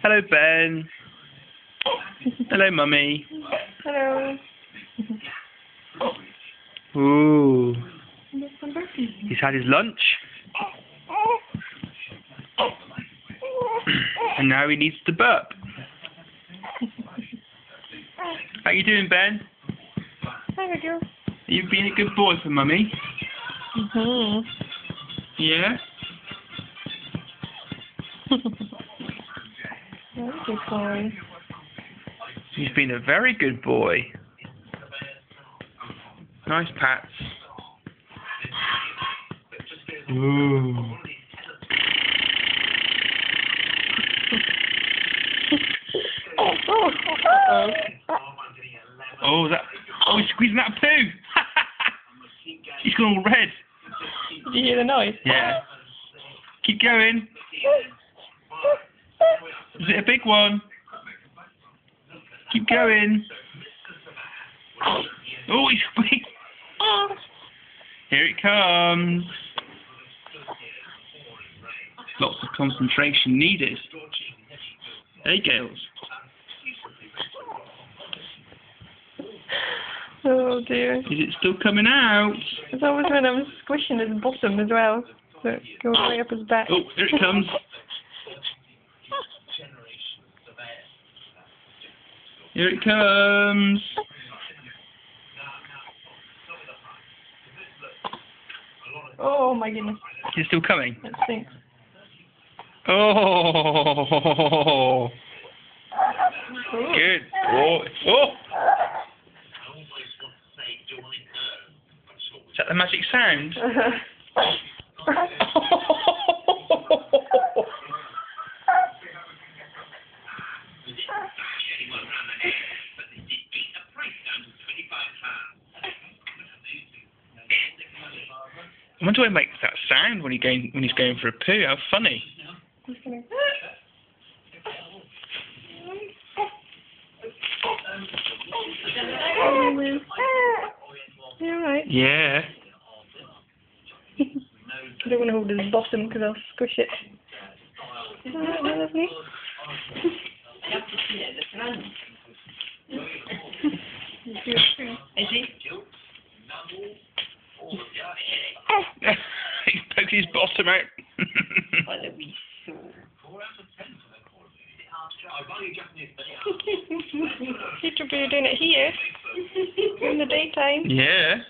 Hello, Ben. Hello, Mummy. Hello. Ooh. He's had his lunch. And now he needs to burp. How you doing, Ben? Hi, girl. You've been a good boy for Mummy. Yeah? Very good boy. He's been a very good boy. Nice pats. Ooh. Oh, he's squeezing that poo. He's gone all red. Did you hear the noise? Yeah. Keep going. Is it a big one? Keep going. Oh, he's big. Here it comes. Lots of concentration needed. Hey, Gales. Oh dear. Is it still coming out? It's always when I'm squishing his bottom as well. So it goes right up his back. Oh, here it comes. Here it comes. Oh my goodness. Is it still coming? That stinks. Oh. Good boy. Oh. Is that the magic sound? I wonder why he makes that sound when he's going for a poo. How funny. You alright? Yeah. I don't want to hold his bottom because I'll squish it. Alright, my lovely. Is he? He's poked his bottom out. What a wee soul. You should be doing it here in the daytime. Yeah.